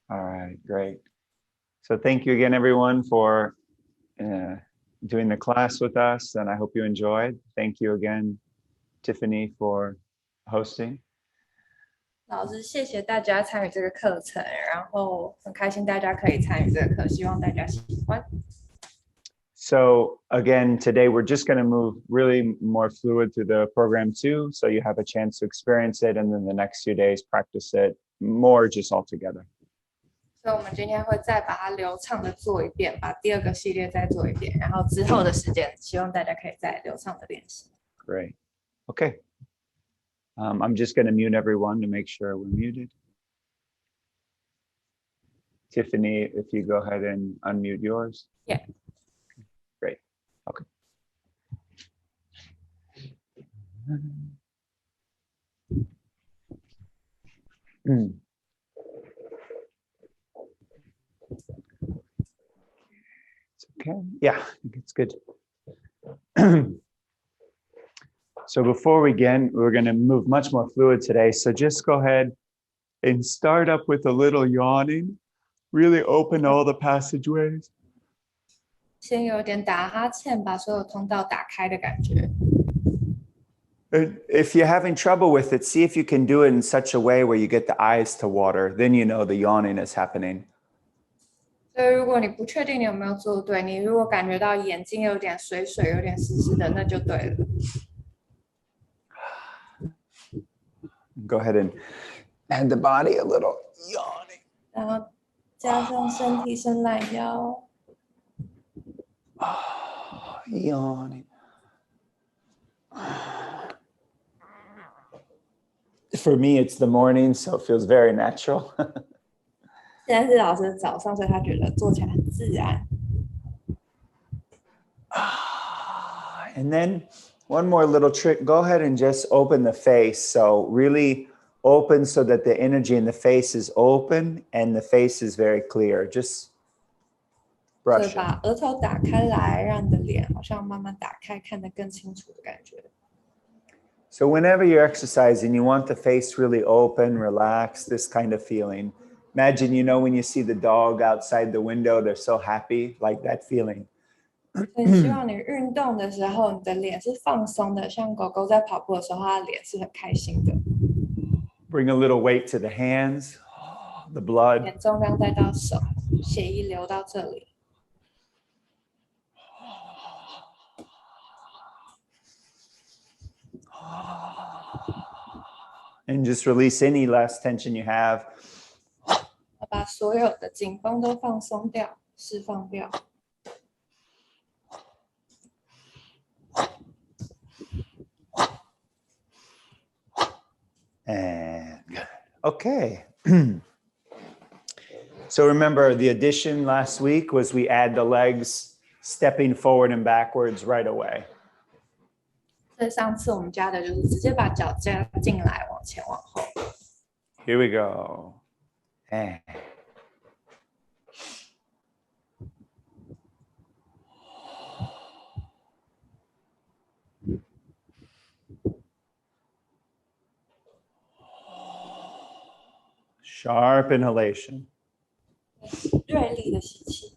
All right, great. So thank you again, everyone, for doing the class with us, and I hope you enjoyed. Thank you again, Tiffany, for hosting. 老师，谢谢大家参与这个课程，然后很开心大家可以参与这个课，希望大家喜欢。So again, today we're just going to move really more fluid through the program too, so you have a chance to experience it, and then the next few days practice it more just all together. 所以我们今天会再把它流畅的做一遍，把第二个系列再做一遍，然后之后的时间，希望大家可以再流畅的练习。Great. Okay. I'm just going to mute everyone to make sure we're muted. Tiffany, if you go ahead and unmute yours. Yeah. Great. Okay. It's okay. Yeah, I think it's good. So before we begin, we're going to move much more fluid today. So just go ahead and start up with a little yawning. Really open all the passageways. 先有点打哈欠，把所有通道打开的感觉。And if you're having trouble with it, see if you can do it in such a way where you get the eyes to water. Then you know the yawning is happening. 所以如果你不确定你有没有做对，你如果感觉到眼睛有点水水、有点湿湿的，那就对了。Go ahead and add the body a little yawning. 然后加上身体伸懒腰。Yawning. For me, it's the morning, so it feels very natural. 现在是老师早上，所以他觉得做起来很自然。And then one more little trick, go ahead and just open the face. So really open so that the energy in the face is open and the face is very clear. Just 所以 brush it. 把额头打开来，让你的脸好像慢慢打开，看得更清楚的感觉。So whenever you're exercising, you want the face really open, relaxed, this kind of feeling. Imagine, when you see the dog outside the window, they're so happy, like that feeling. 所以希望你运动的时候，你的脸是放松的，像狗狗在跑步的时候，它的脸是很开心的。Bring a little weight to the hands, the blood. 点重量带到手，血液流到这里。And just release any last tension you have. 把所有的紧绷都放松掉，释放掉。And good. Okay. So remember, the addition last week was we add the legs stepping forward and backwards right away. 所以上次我们加的就是直接把脚加进来，往前往后。Here we go. And sharp inhalation. 锐利的吸气。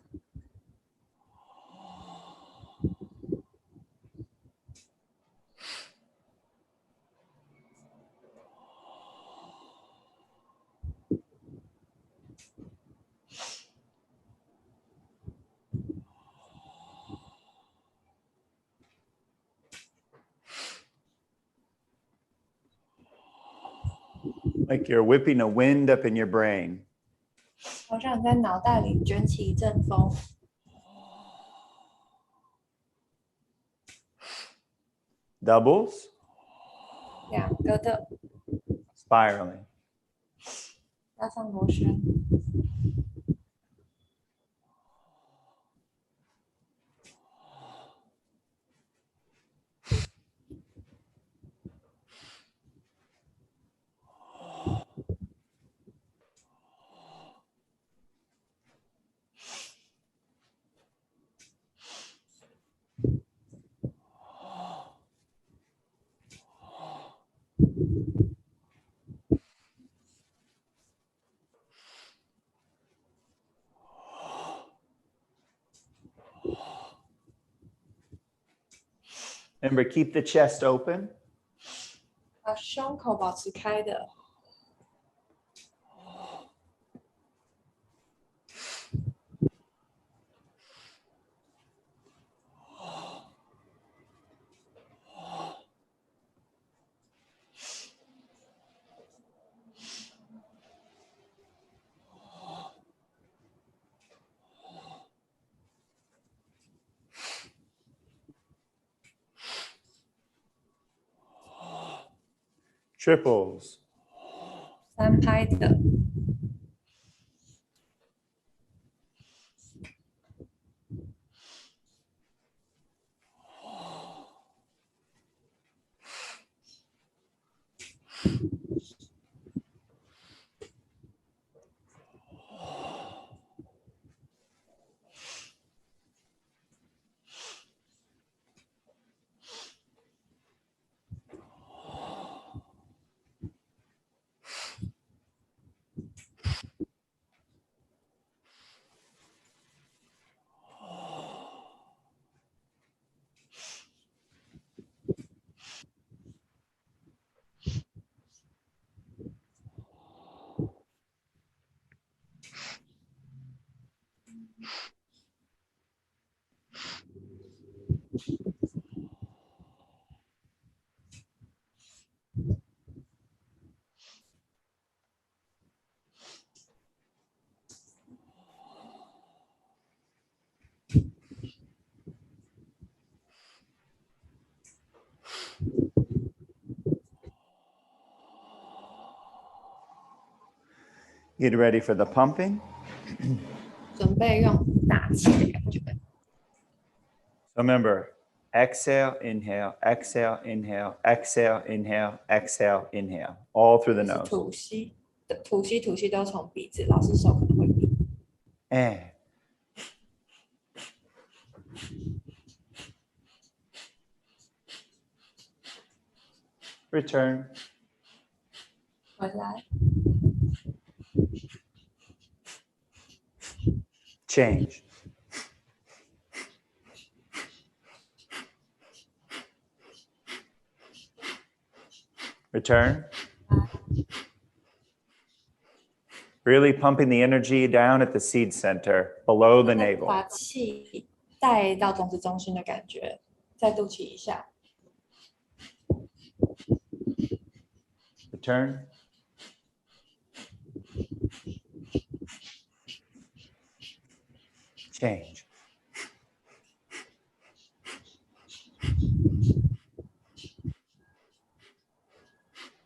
Like you're whipping a wind up in your brain. 好像你在脑袋里卷起一阵风。Doubles. 两个的。Spiraling. 加上螺旋。Remember, keep the chest open. 把胸口保持开的。Triples. 3拍的。Get ready for the pumping. 准备用大气的感觉。So remember, exhale, inhale, exhale, inhale, exhale, inhale, exhale, inhale, all through the 就是 nose. 吐吸的，吐吸都从鼻子，老师手可能会比。And return. 回来， Change. Return. Really pumping the energy down at the seed center, below the 再 navel. 把气带到种子中心的感觉，再肚脐以下。 Return. Change.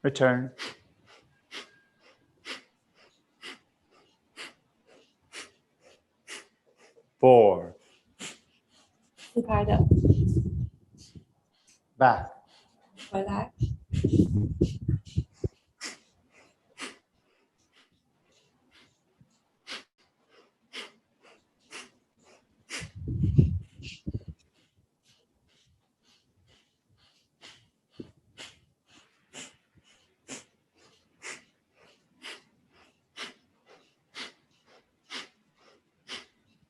Return. Four. 4拍的， Back. 回来，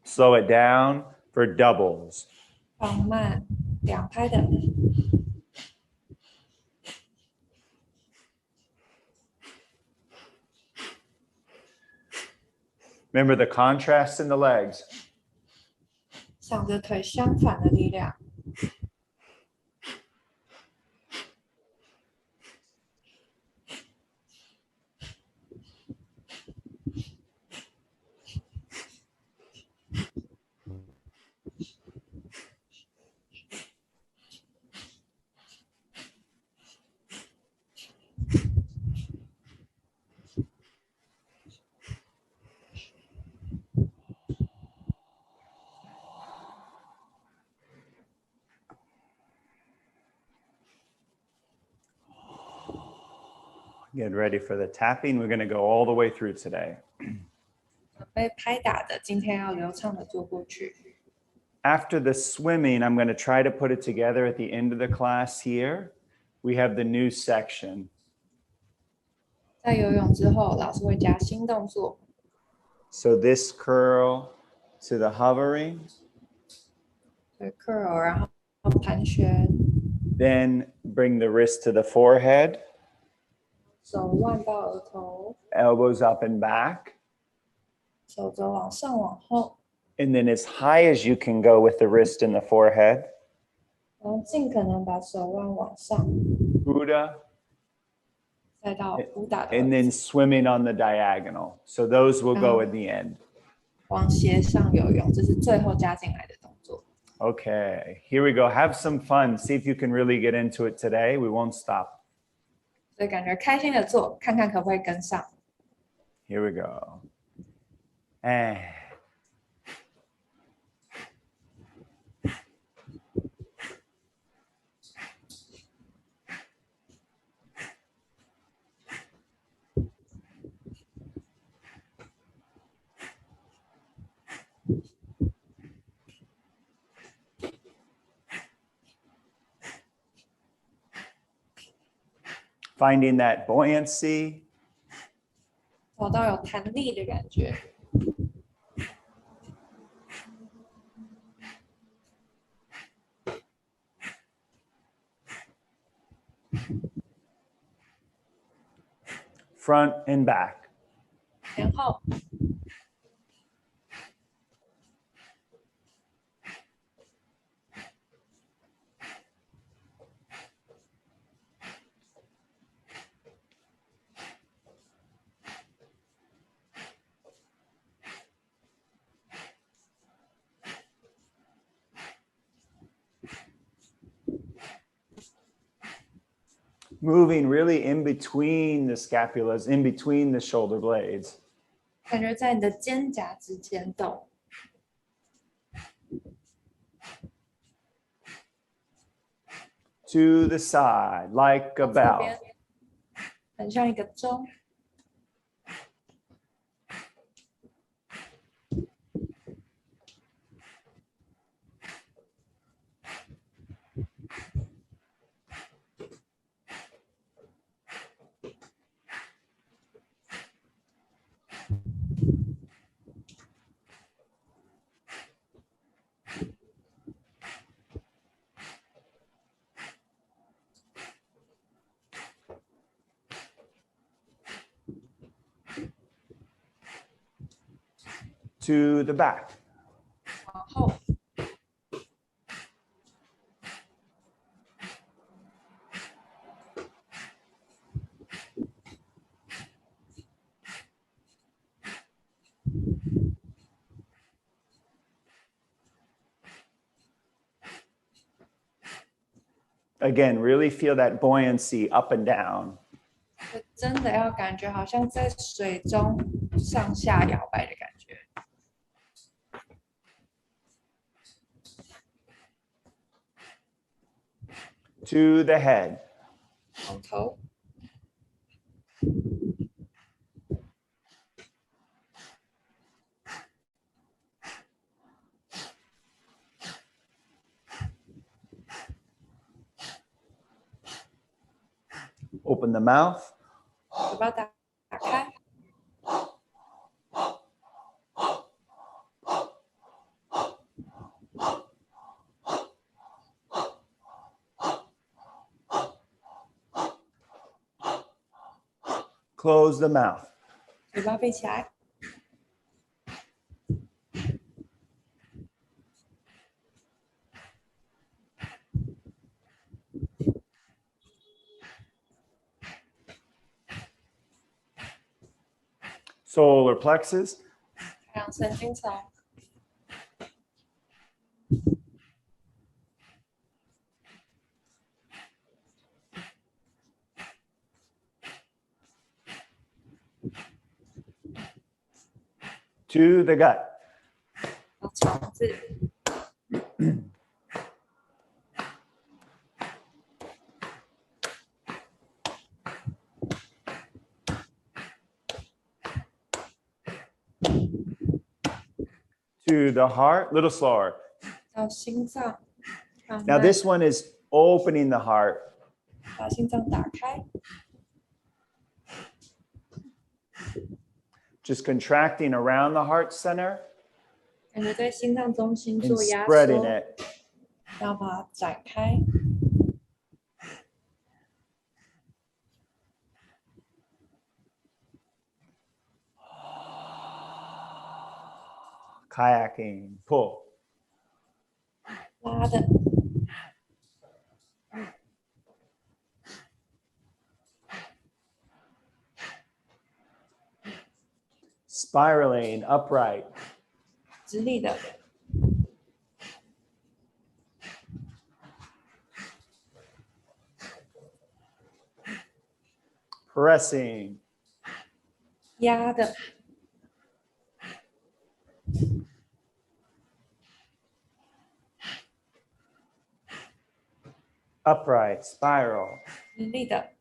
Slow it down for doubles. 放慢，2拍的， Remember the contrast in the legs. 想着腿相反的力量。 Get ready for the tapping. We're going to go all the way through today. 准备拍打的，今天要流畅的做过去。 After the swimming, I'm going to try to put it together at the end of the class here. We have the new section. 在游泳之后，老师会加新动作。 So this curl to the hovering, 对 curl，然后盘旋， Then bring the wrist to the forehead, 手腕到额头， elbows up and back. 手肘往上往后， And then as high as you can go with the wrist and the forehead. 然后尽可能把手腕往上， Buddha. 再到武打的 And 位 then 置， swimming on the diagonal. So those will go in the end. 往斜上游泳，这是最后加进来的动作。 Okay, here we go. Have some fun. See if you can really get into it today. We won't stop. 所以感觉开心的做，看看可不可以跟上。 Here we go. And finding that buoyancy. 找到有弹力的感觉， Front and back. 前后 Moving really in between the scapulas, in between the shoulder blades. 感觉在你的肩胛之间动， To the side, like a 左 bell. 边很像一个钟。 To the back. 往后， Again, really feel that buoyancy up and down. 真的要感觉好像在水中上下摇摆的感觉。 To the head. 往头， Open the mouth. 嘴巴打开， Close the mouth. 嘴巴闭起来， Solar plexus. 太阳神经丛， To the gut. 肠子， To the heart. Little slower. 到心脏，慢 Now 慢 this one is opening the heart. 把心脏打开， Just contracting around the heart center 感觉在心脏中心 and 做压 spreading 缩， it. 然后把它展开， kayaking, pull. 拉的， Spiraling, upright. 直立的， Pressing, 压的， upright, spiral. 直立的，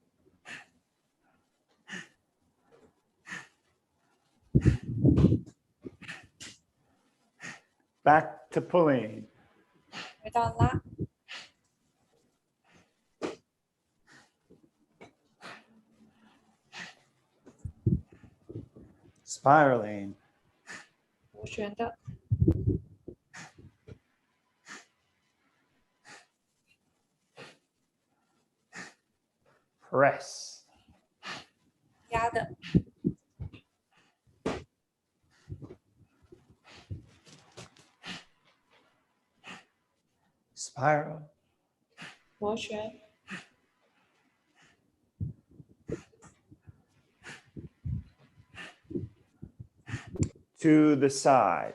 Back to pulling. 回到拉， Spiraling, 螺旋的， press. 压的， Spiral. 螺旋， To the side.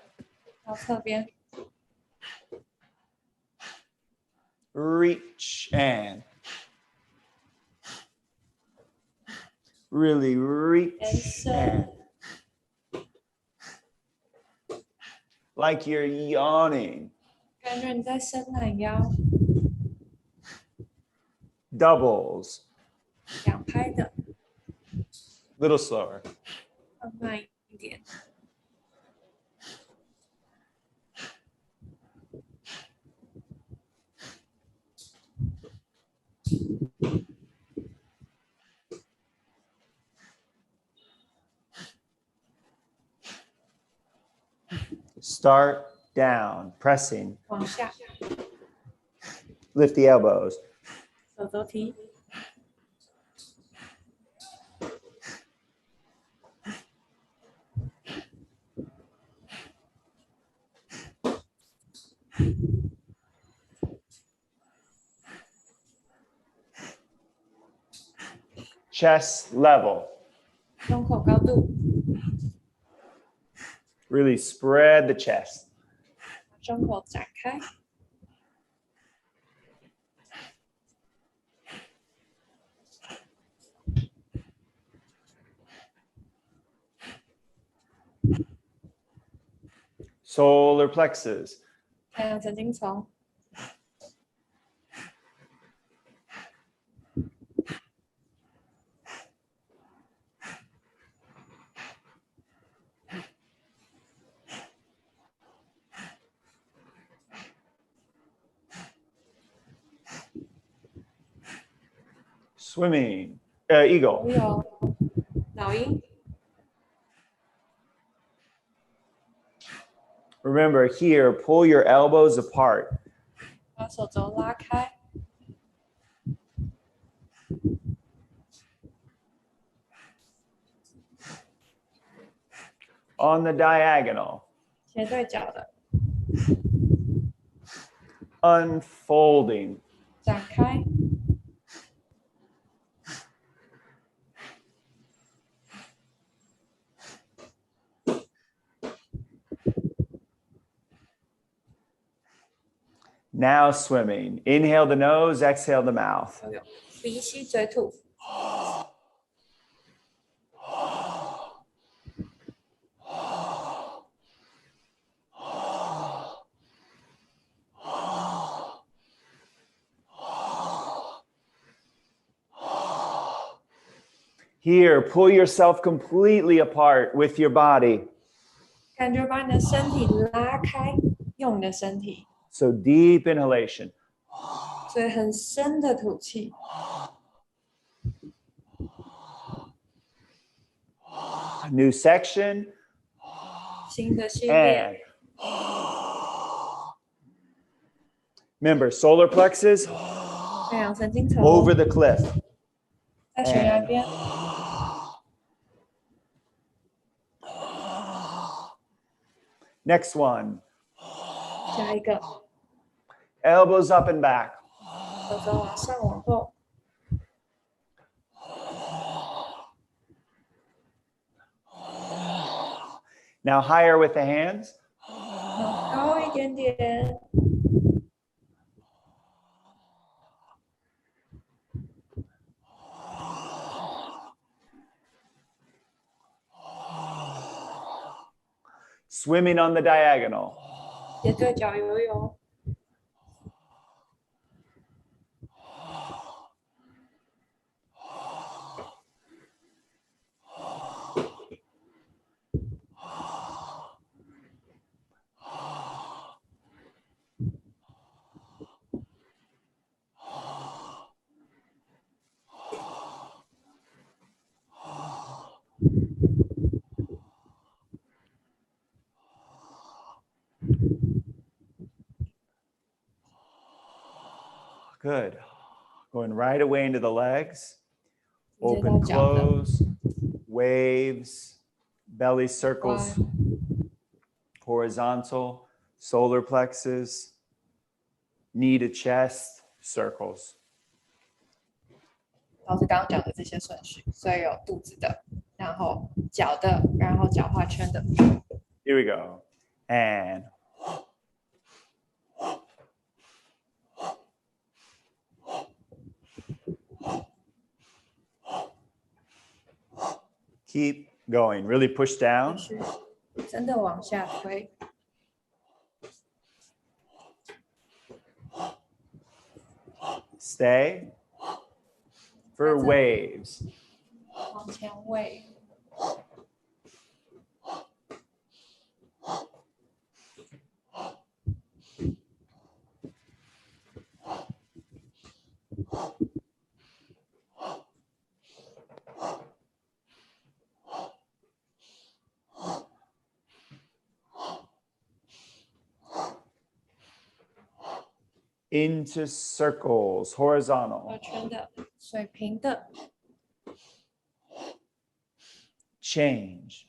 到侧边， Reach and really reach and like you're yawning. 感觉你在伸懒腰， Doubles. 两拍的， Little slower. 放慢一点， Start down, pressing. 往下， Lift the elbows. 手肘提， Chest level. 胸口高度， Really spread the chest. 胸口展开， Solar plexus. 太阳神经丛， Swimming. 游 Eagle. 泳，老鹰， Remember here, pull your elbows apart. 把手肘拉开， On the diagonal. 斜对角的， Unfolding. 展开， Now swimming. Inhale the nose, exhale the mouth. 游泳，鼻吸嘴吐， Here, pull yourself completely apart with your body. 感觉把你的身体拉开，用你的身体， So deep inhalation. 所以很深的吐气， New section. 新的系列， And remember, solar plexus 太阳神经丛 over the cliff. 在悬崖边， Next one. 下一个， Elbows up and back. 手肘往上往后， Now higher with the hands. 往高一点点， Swimming on the diagonal. 斜对角游泳， Good. Going right away into the legs. 直接到 Open, 脚的 close, waves, belly 弯 circles, horizontal, solar plexus, knee to chest, circles. 老师刚刚讲的这些顺序，所以有肚子的，然后脚的，然后脚画圈的。 Here we go. And keep going. Really push down. 是真的往下推， Stay for waves. 往前喂， Into circles, horizontal. 画圈的，水平的， Change.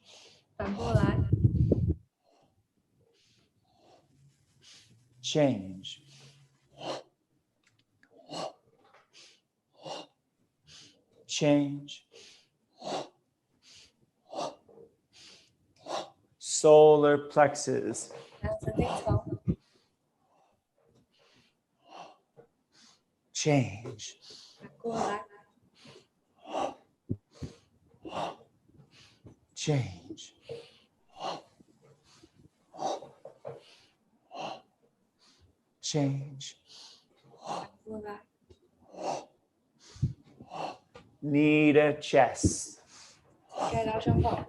反过来， Change. Change. Solar plexus. 然后神经丛， Change. 反过来， Change. Change. 反过来， Knee to chest. 盖到胸口，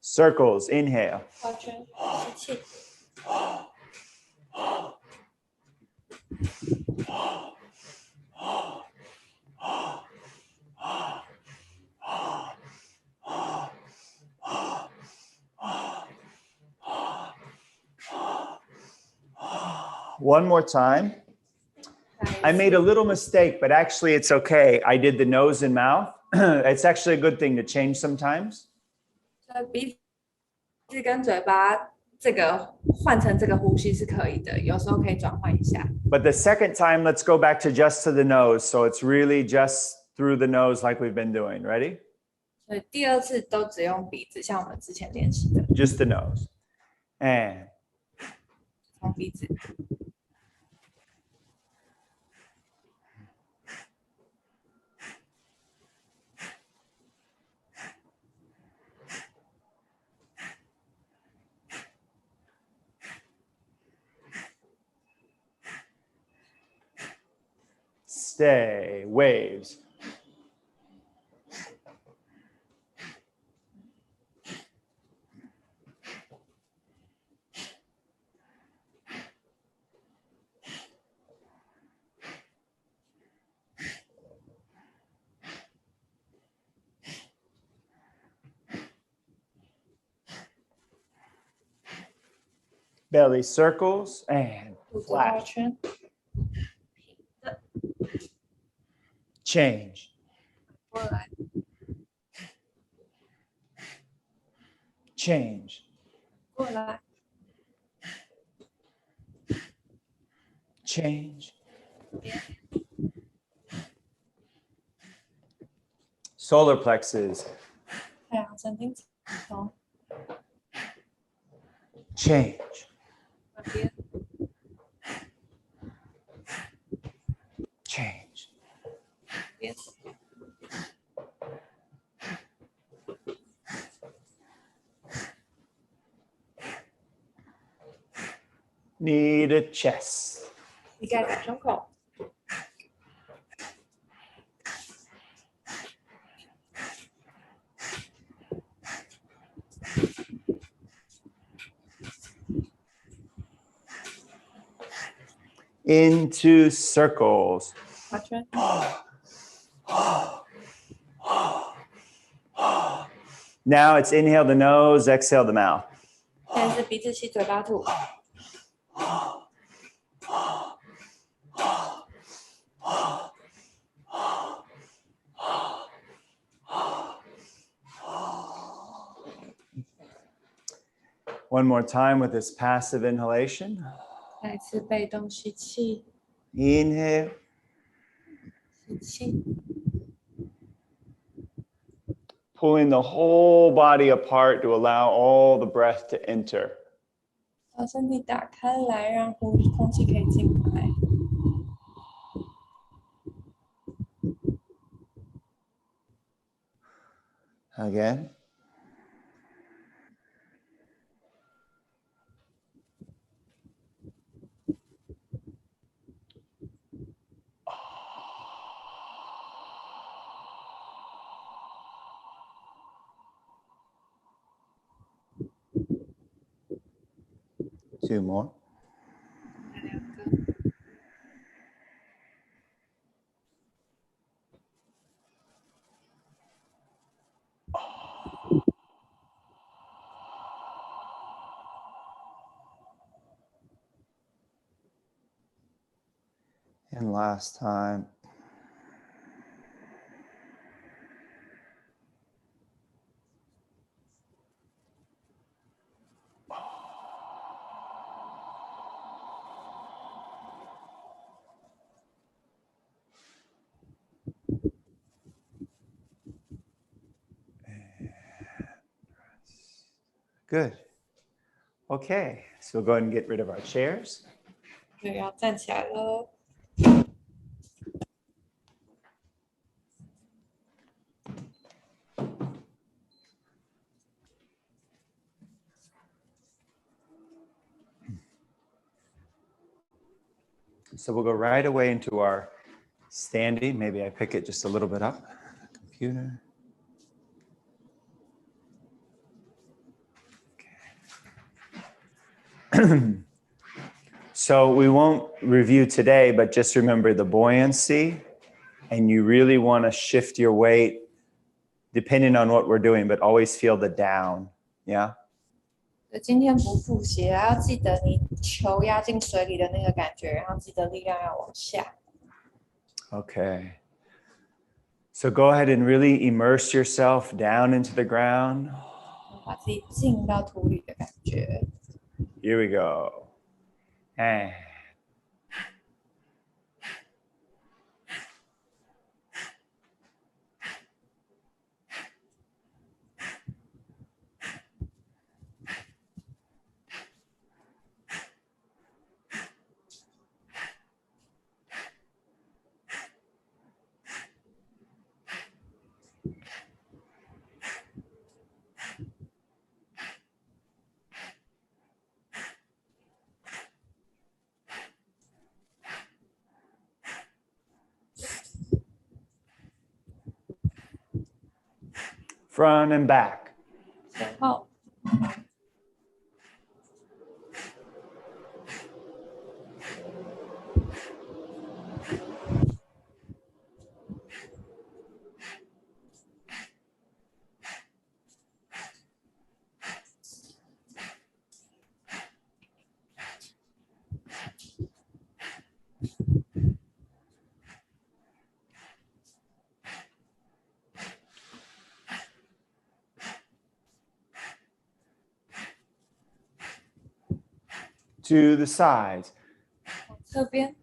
Circles, inhale. 画圈，吸气， One more time. I made a little mistake, but actually it's okay. I did the nose and mouth. It's actually a good thing to change sometimes. 鼻子跟嘴巴这个换成这个呼吸是可以的，有时候可以转换一下。 But the second time, let's go back to just to the nose. So it's really just through the nose like we've been doing. Ready? 所以第二次都只用鼻子，像我们之前练习的， Just the nose. And 从鼻子。 stay, waves. belly circles and 肚子画 flat. 圈， Change. 过来， Change. 过来， Change. 变， Solar plexus. 太阳神经丛， Change. 转变， Change. 变， Knee to chest. 膝盖打胸口， Into circles. 画圈， Now it's inhale the nose, exhale the mouth. 现在是鼻子吸，嘴巴吐， One more time with this passive inhalation. 再一次被动吸气， Inhale. 吸气， Pulling the whole body apart to allow all the breath to enter. 把身体打开来，让空气可以进来。 Again. Two more. 再两个， And last time. Good. Okay, so we'll go ahead and get rid of our chairs. 就要站起来了。 So we'll go right away into our standing. Maybe I pick it just a little bit up. Computer. Okay. So we won't review today, but just remember the buoyancy, and you really want to shift your weight depending on what we're doing, but always feel the down. Yeah. 今天不复习，要记得你球压进水里的那个感觉，然后记得力量要往下。 Okay. So go ahead and really immerse yourself down into the ground. 把自己浸到土里的感觉。 Here we go. And front and back. 前后， To the sides. 往侧边，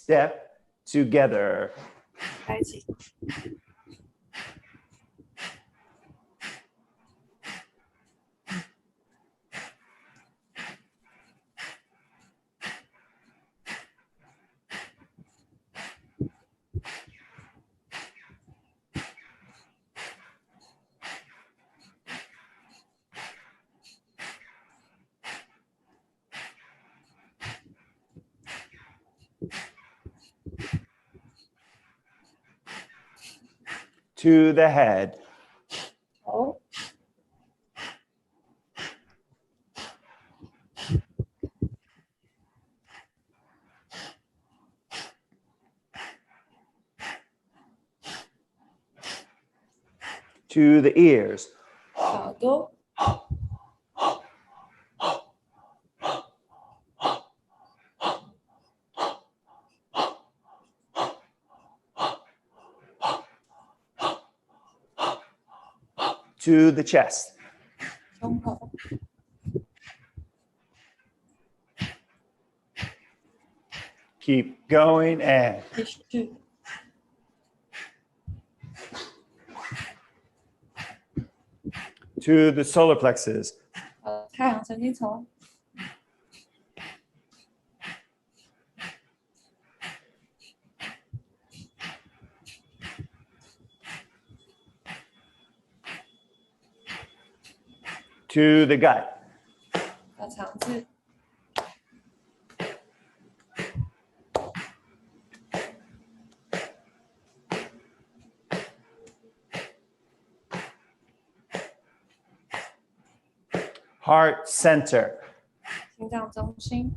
Step together. 在一起， To the head. 头， To the ears. 耳朵， To the chest. 胸口， Keep going and 继续， to the solar plexus. 太阳神经丛， To the gut. 到肠子， Heart center. 心脏中心，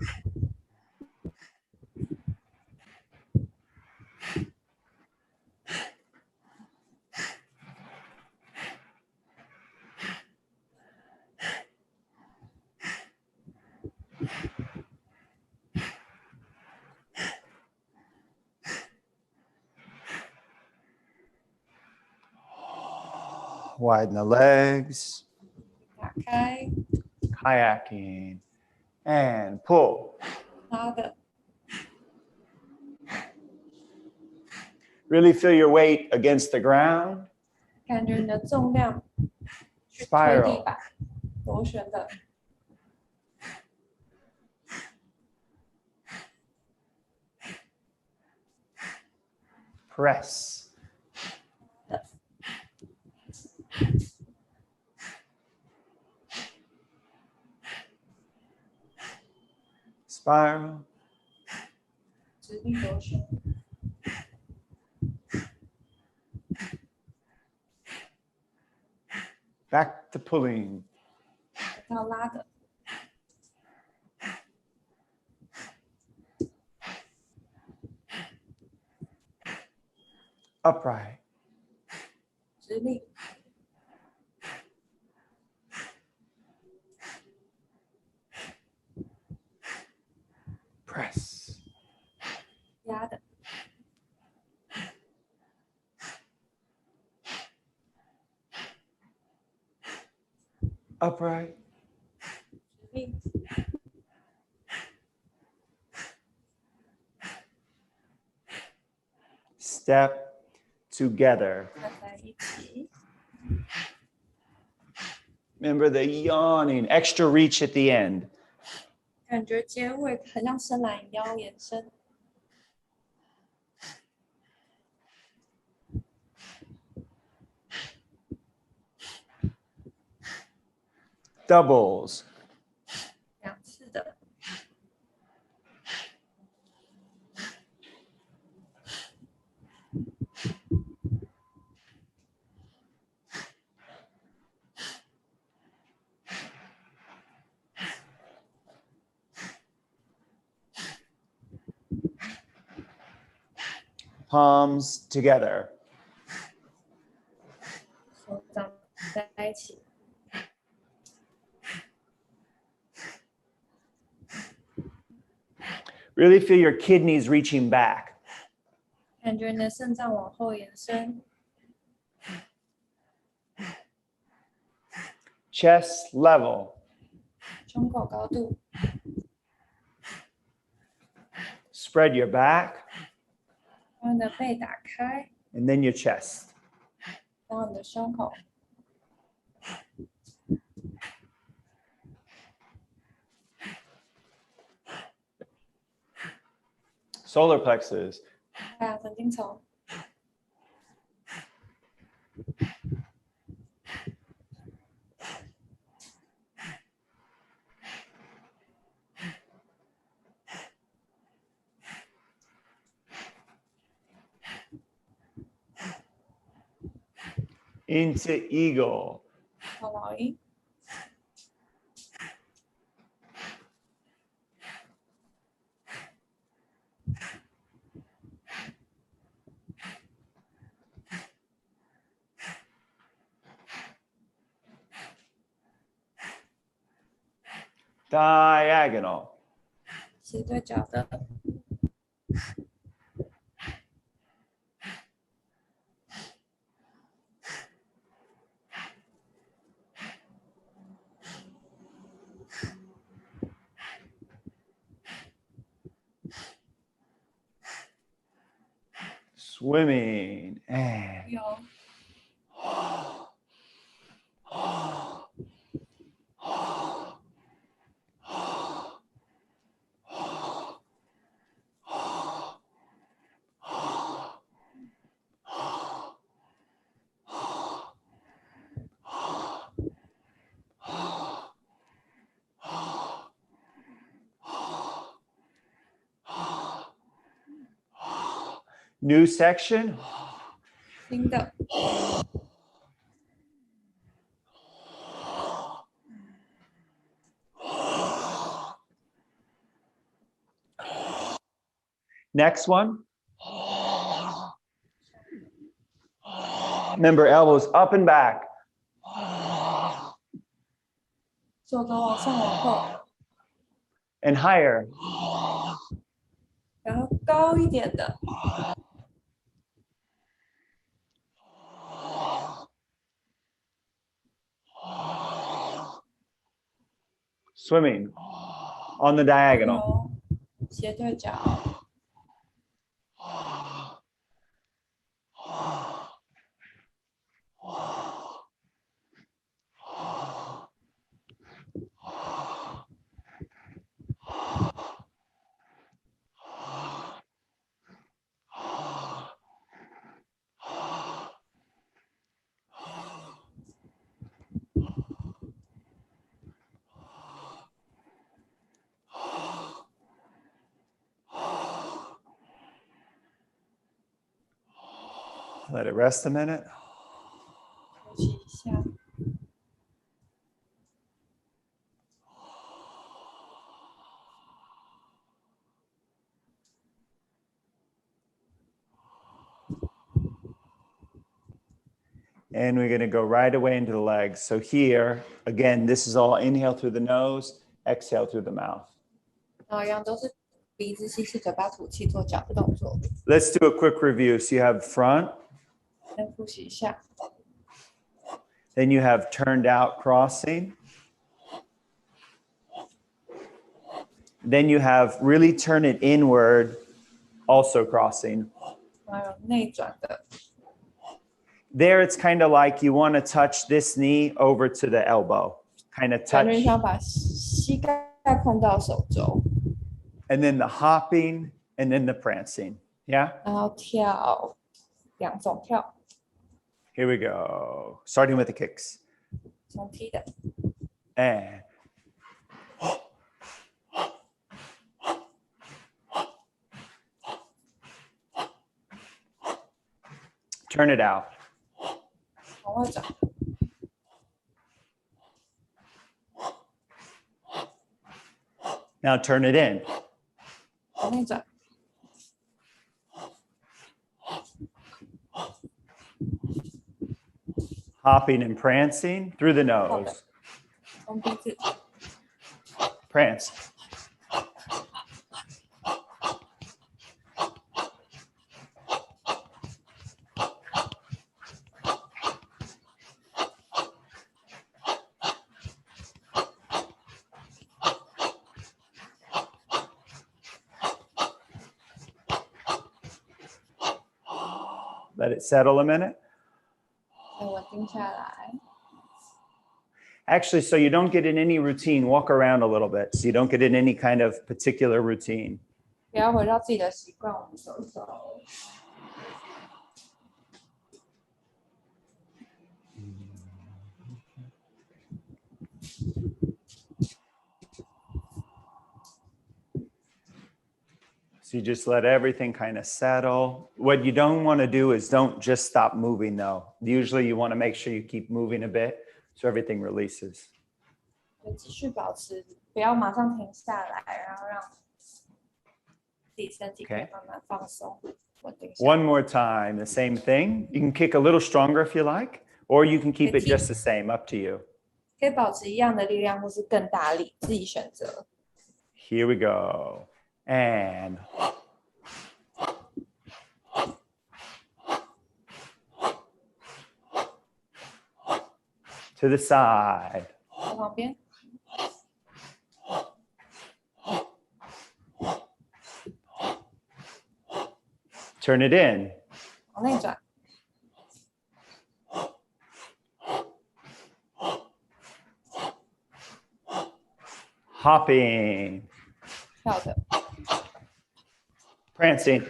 Widen the legs. 打开， Kayaking. And pull. 拉的， Really feel your weight against the ground. 感觉你的重量去推地 Spiral. 板，螺旋的， Press. Spiral. 直立螺旋， Back to pulling. 到拉的， Upright. 直立， Press. 压的， Upright. 直立， Step together. 站在一起， Remember the yawning, extra reach at the end. 感觉结尾很像伸懒腰延伸， Doubles. 两次的， palms together. 手掌在一起。 Really feel your kidneys reaching back. 感觉你的肾脏往后延伸， Chest level. 胸口高度， Spread your back 把你的背打开， and then your chest. 然后你的胸口， Solar plexus. 太阳神经丛， Into eagle. 好老鹰， Diagonal. 斜对角的， Swimming. And 有 new section. 新的， Next one. Remember, elbows up and back. 手肘往上往后， And higher. 然后高一点的， Swimming on the diagonal. 有斜对角， Let it rest a minute. 休息一下。 And we're going to go right away into the legs. So here, again, this is all inhale through the nose, exhale through the mouth. 然后一样都是鼻子吸气，嘴巴吐气，做脚的动作。 Let's do a quick review. So you have front, 先复习一下， then you have turned out crossing. Then you have really turn it inward, also crossing. 还有内转的， There, it's kind of like you want to touch this knee over to the elbow, kind of 感 touch. 觉想把膝盖碰到手肘， And then the hopping, and then the prancing. Yeah? 然后跳两种跳， Here we go. Starting with the kicks. 从踢的， And turn it out. 往外转， Now turn it in. 往内转， Hopping and prancing through the 好的 nose. 从鼻子 Prance. Let it settle a minute. 再稳定下来。 Actually, so you don't get in any routine, walk around a little bit. So you don't get in any kind of particular routine. 不要回到自己的习惯，我们走一走。 So you just let everything kind of settle. What you don't want to do is don't just stop moving though. Usually you want to make sure you keep moving a bit so everything releases. 继续保持，不要马上停下来，然后让自己身体可以慢慢放松，稳定下来。 One more time, the same thing. You can kick a little stronger if you like, or you can keep it just the same, up to you. 可以保持一样的力量，或是更大力，自己选择。 Here we go. And to the side. 在旁边， Turn it in. 往内转， Hopping. 跳的， Prancing.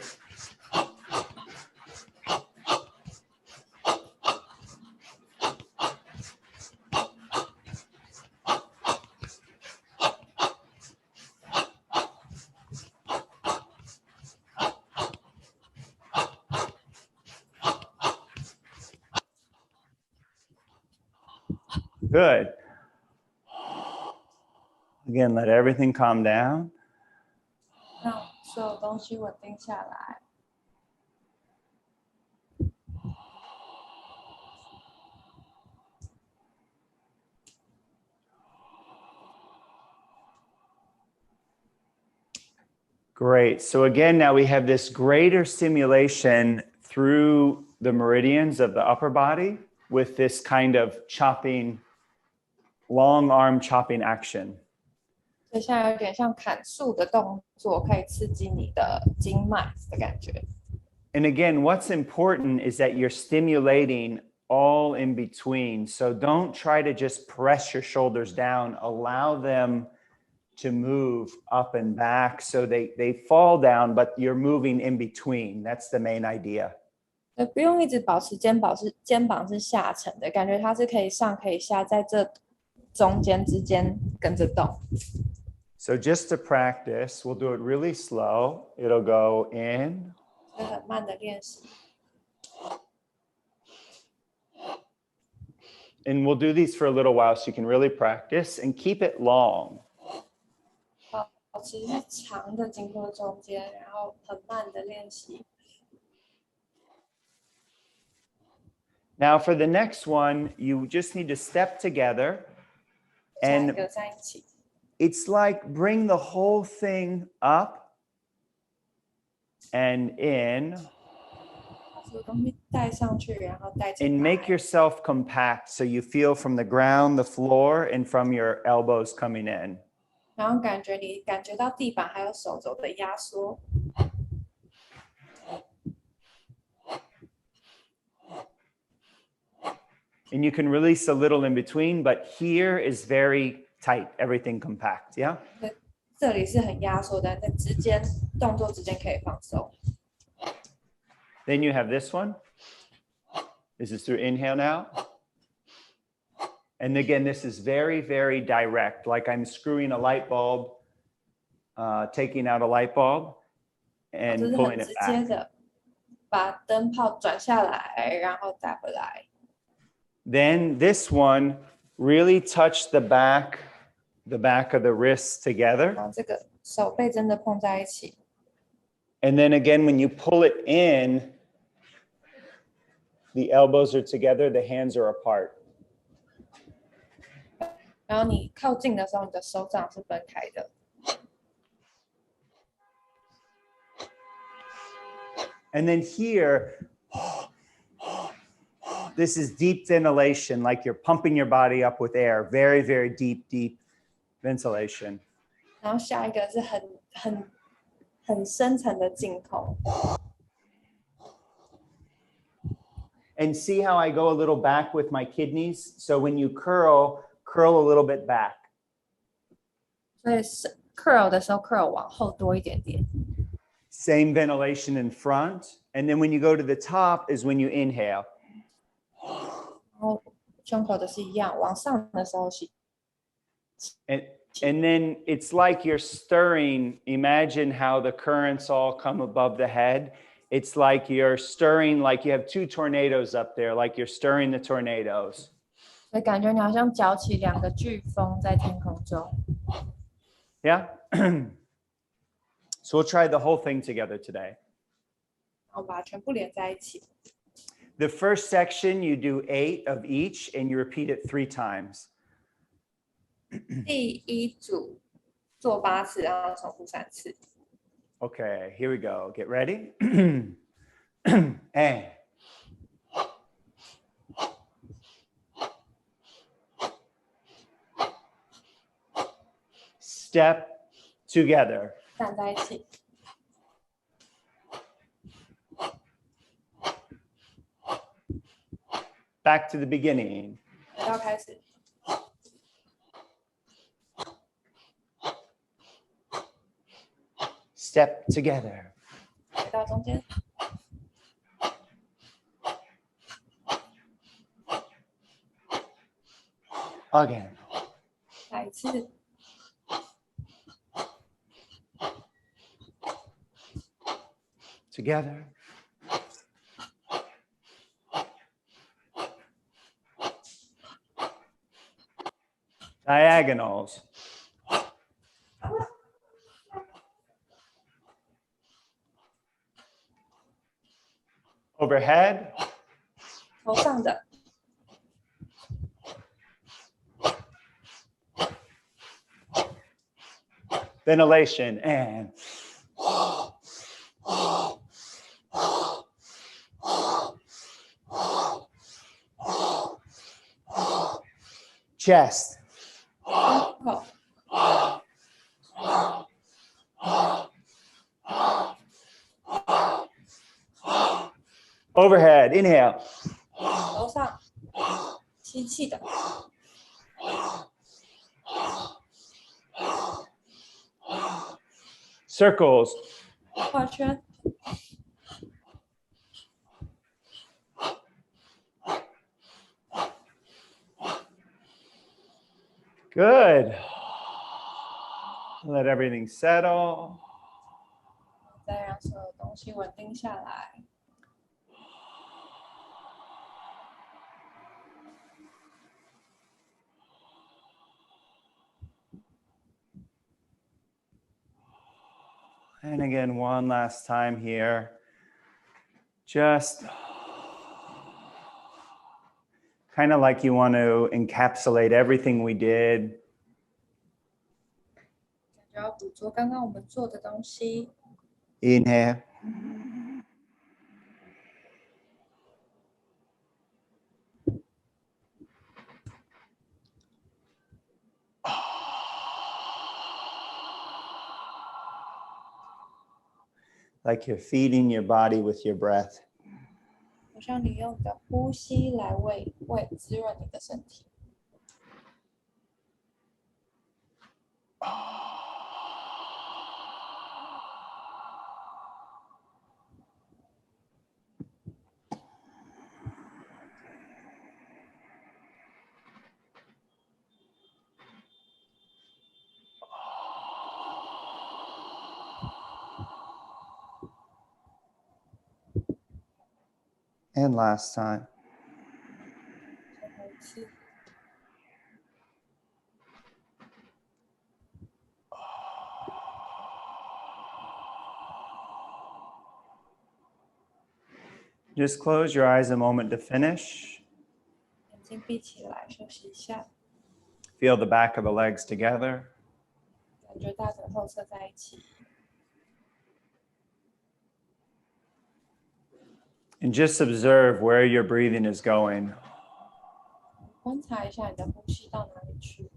Good. Again, let everything calm down. 让所有东西稳定下来。 Great. So again, now we have this greater stimulation through the meridians of the upper body with this kind of chopping, long arm chopping action. 所以现在有点像砍树的动作，可以刺激你的经脉的感觉。 And again, what's important is that you're stimulating all in between. So don't try to just press your shoulders down. Allow them to move up and back so they fall down, but you're moving in between. That's the main idea. 不用一直保持肩膀是下沉的，感觉它是可以上可以下，在这中间之间跟着动。 So just to practice, we'll do it really slow. It'll go in. 所以很慢的练习。 And we'll do these for a little while so you can really practice and keep it long. 保持长的经过中间，然后很慢的练习。 Now for the next one, you just need to step together 下一 and 个在一起， it's like bring the whole thing up and in 把所有东西带上去，然后带进 and 来 make yourself compact so you feel from the ground, the floor, and from your elbows coming in. 然后感觉到地板还有手肘的压缩。 And you can release a little in between, but here is very tight, everything compact, yeah? 这里是很压缩的，在动作之间可以放松。 Then you have this one. This is through inhale now. And again, this is very, very direct, like I'm screwing a light bulb, taking out a light bulb 这 and 是 pulling 很 it 直接 back. 的，把灯泡转下来，然后带回来。 Then this one, really touch the back of the wrists 然 together. 后这个手背真的碰在一起， And then again, when you pull it in, The elbows are together, the hands are apart. 然后你靠近的时候，你的手掌是分开的。And then here, this is deep ventilation, like you're pumping your body up with air. Very, very deep, deep ventilation. 然后下一个是很深层的进口。And see how I go a little back with my kidneys? So when you curl, curl a little bit back. 所以是 curl 的时候 curl 往后多一点点。Same ventilation in front. And then when you go to the top is when you inhale. 然后胸口的是一样，往上的时候是。And then it's like you're stirring. Imagine how the currents all come above the head. It's like you're stirring, like you have two tornadoes up there, like you're stirring the tornadoes. 所以感觉你好像搅起两个飓风在天空中。Yeah? So we'll try the whole thing together today. 我把它全部连在一起。The first section, you do 8 of each and you repeat it 3 times. 第一组做8次，然后重复3次。Okay, here we go. Get ready. And step together. 站在一起。Back to the beginning. 回到开始。Step together. 回到中间。Again. 再一次。Together. Diagonals. Overhead. 头上的。Ventilation and chest. 胸口。Overhead. Inhale. 头上。吸气的。Circles. 画圈。Good. Let everything settle. 再让所有东西稳定下来。And again, one last time here. Just kind of like you want to encapsulate everything we did. 感觉要捕捉刚刚我们做的东西。Inhale. Like you're feeding your body with your breath. 好像你用你的呼吸来滋润你的身体。And last time. 最后一次。Just close your eyes a moment to finish. 眼睛闭起来，休息一下， Feel the back of the legs together. 感觉大腿后侧在一起。 And just observe where your breathing is going. 观察一下你的呼吸到哪里去。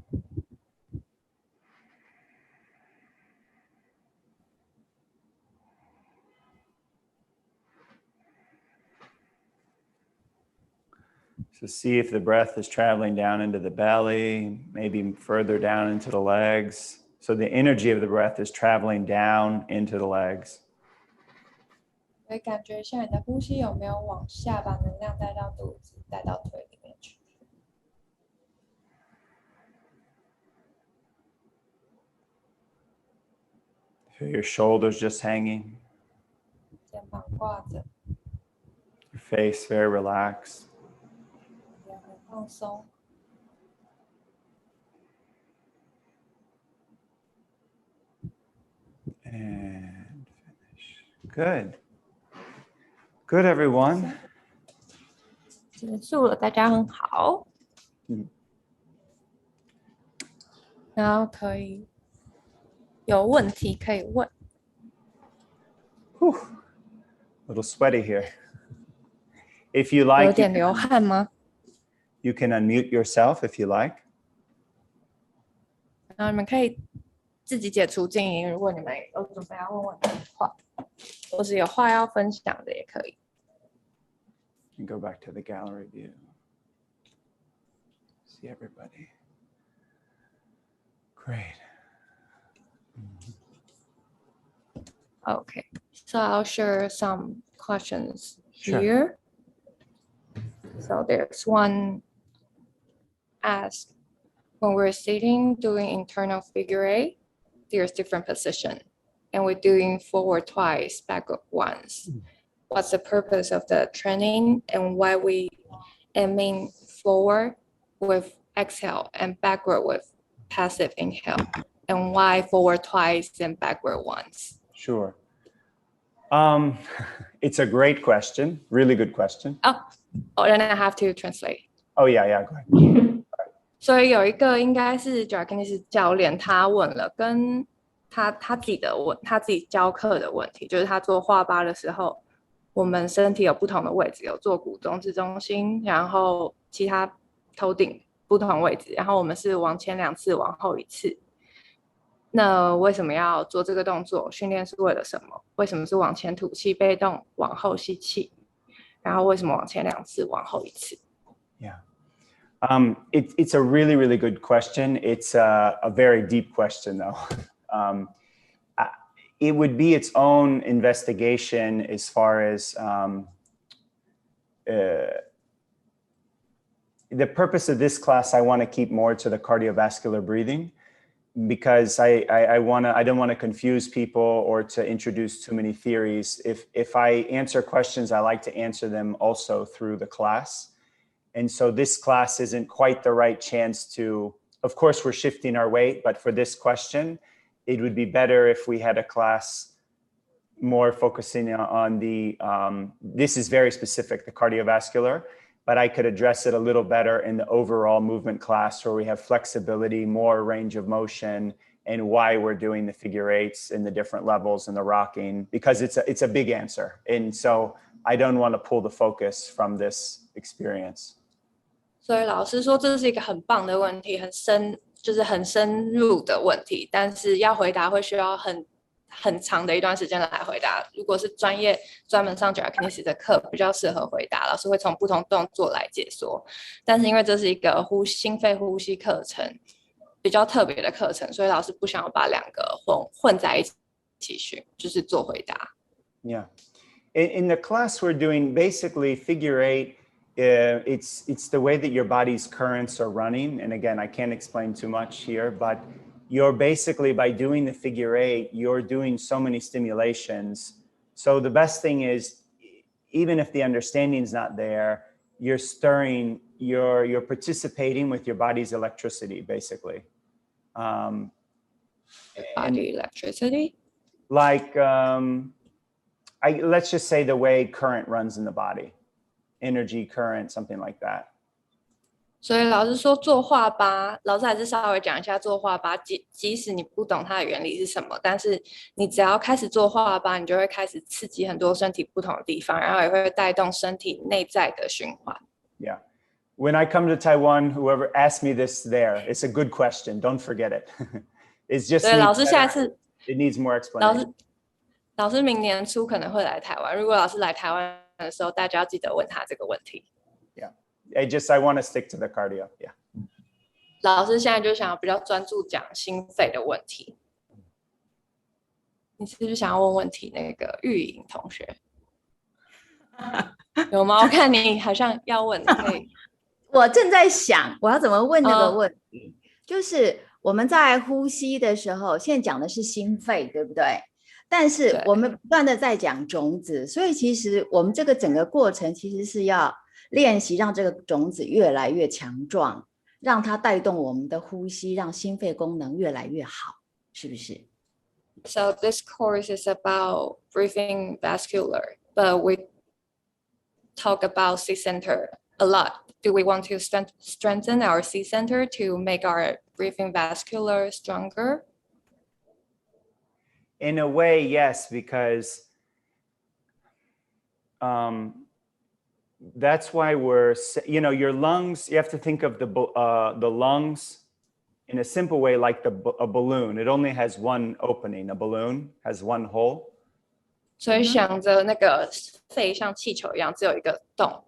So see if the breath is traveling down into the belly, maybe further down into the legs. So the energy of the breath is traveling down into the legs. 所以感觉一下你的呼吸有没有往下，把能量带到肚子，带到腿里面去。 Feel your shoulders just hanging, 肩膀挂着， your face very relaxed. 脸很放松。 And finish. Good. Good, everyone. 结束了，大家很好。然后可以有问题可以问。 Whew. A little sweaty here. If you 有 like, 点流汗吗？ you can unmute yourself if you like. 然后你们可以自己解除静音，如果你们有准备要问问题的话，或是有话要分享的也可以。 And go back to the gallery view. See everybody. Great. Okay, so I'll share some questions Sure. here. So there's one asked, when we're sitting doing internal figure eight, there's different position, and we're doing forward twice, backward once. What's the purpose of the training, and why we aiming forward with exhale and backward with passive inhale, and why forward twice and backward once? Sure. It's a great question. Really good question. Oh, then I have to translate. Oh, yeah, go ahead. 所以有一个应该是 Japanese 教练，他问了跟他自己教课的问题，就是他做画疤的时候，我们身体有不同的位置，有坐骨中、至中心，然后其他头顶不同位置，然后我们是往前2次，往后1次。那为什么要做这个动作？训练是为了什么？为什么是往前吐气，被动往后吸气？然后为什么往前2次，往后1次？ Yeah. It's a really, really good question. It's a very deep question, though. It would be its own investigation as far as the purpose of this class. I want to keep more to the cardiovascular breathing, because I don't want to confuse people or to introduce too many theories. If I answer questions, I like to answer them also through the class. And so this class isn't quite the right chance to, of course, we're shifting our weight, but for this question, it would be better if we had a class more focusing on the, this is very specific, the cardiovascular, but I could address it a little better in the overall movement class, where we have flexibility, more range of motion, and why we're doing the figure eights and the different levels and the rocking, because it's a big answer. And so I don't want to pull the focus from this experience. 所以老师说这是一个很棒的问题，很深入的问题，但是要回答会需要很长的一段时间来回答。如果是专门上 Japanese 的课，比较适合回答，老师会从不同动作来解说。但是因为这是一个心肺呼吸课程，比较特别的课程，所以老师不想要把2个混在一起学，就是做回答。Yeah. In the class we're doing basically figure eight. It's the way that your body's currents are running. And again, I can't explain too much here, but you're basically, by doing the figure eight, you're doing so many stimulations. So the best thing is, even if the understanding is not there, you're stirring, you're participating with your body's electricity, basically. Body electricity? Like, let's just say the way current runs in the body, energy current, something like that. 所以老师说做画疤，老师还是稍微讲一下做画疤，即使你不懂它的原理是什么，但是你只要开始做画疤，你就会开始刺激很多身体不同的地方，然后也会带动身体内在的循环。Yeah. When I come to Taiwan, whoever asks me this there, it's a good question. Don't forget it. It's just 所以老师下次 it needs more explanation. 老师明年初可能会来台湾，如果老师来台湾的时候，大家要记得问他这个问题。Yeah. I want to stick to the cardio. Yeah. 老师现在就想要比较专注讲心肺的问题。你是不是想要问问题？那个玉莹同学有吗？我看你好像要问，可以。我正在想我要怎么问这个问题，就是我们在呼吸的时候，现在讲的是心肺，对不对？但是我们不断的在讲种子，所以其实我们这个整个过程其实是要练习让这个种子越来越强壮，让它带动我们的呼吸，让心肺功能越来越好，是不是？ So this course is about breathing vascular, but we talk about C center a lot. Do we want to strengthen our C center to make our breathing vascular stronger? In a way, yes, because that's why your lungs, you have to think of the lungs in a simple way like a balloon. It only has one opening. A balloon has one hole. 所以想着那个肺像气球一样，只有一个洞。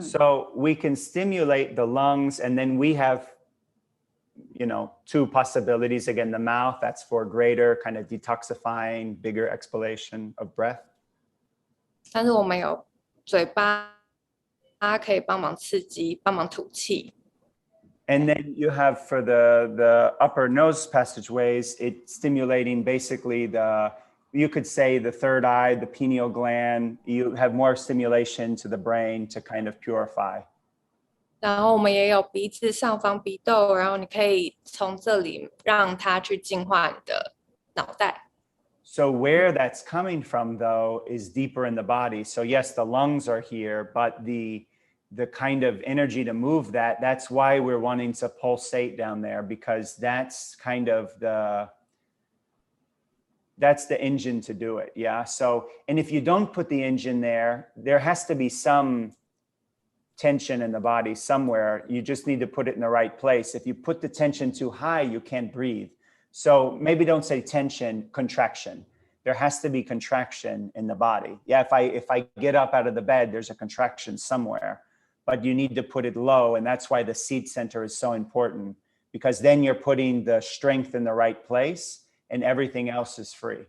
So we can stimulate the lungs, and then we have, two possibilities. Again, the mouth, that's for greater kind of detoxifying, bigger exhalation of breath. 但是我们有嘴巴，它可以帮忙刺激，帮忙吐气。And then you have for the upper nose passageways, it's stimulating basically you could say the third eye, the pineal gland. You have more stimulation to the brain to kind of purify. 然后我们也有鼻子上方鼻窦，然后你可以从这里让它去净化你的脑袋。So where that's coming from, though, is deeper in the body. So yes, the lungs are here, but the kind of energy to move that's why we're wanting to pulsate down there, because that's kind of that's the engine to do it. Yeah. So, and if you don't put the engine there has to be some tension in the body somewhere. You just need to put it in the right place. If you put the tension too high, you can't breathe. So maybe don't say tension, contraction. There has to be contraction in the body. Yeah. If I get up out of the bed, there's a contraction somewhere, but you need to put it low. And that's why the seat center is so important, because then you're putting the strength in the right place and everything else is free.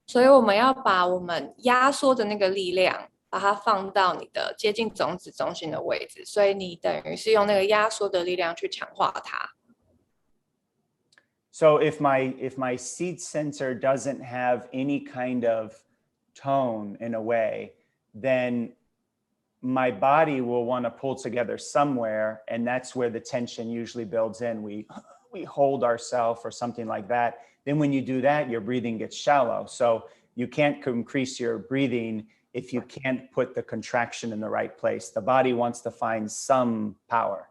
所以我们要把我们压缩的那个力量，把它放到你的接近种子中心的位置，所以你等于是用那个压缩的力量去强化它。So if my seat center doesn't have any kind of tone in a way, then my body will want to pull together somewhere, and that's where the tension usually builds in. We hold ourselves or something like that. Then when you do that, your breathing gets shallow. So you can't increase your breathing if you can't put the contraction in the right place. The body wants to find some power.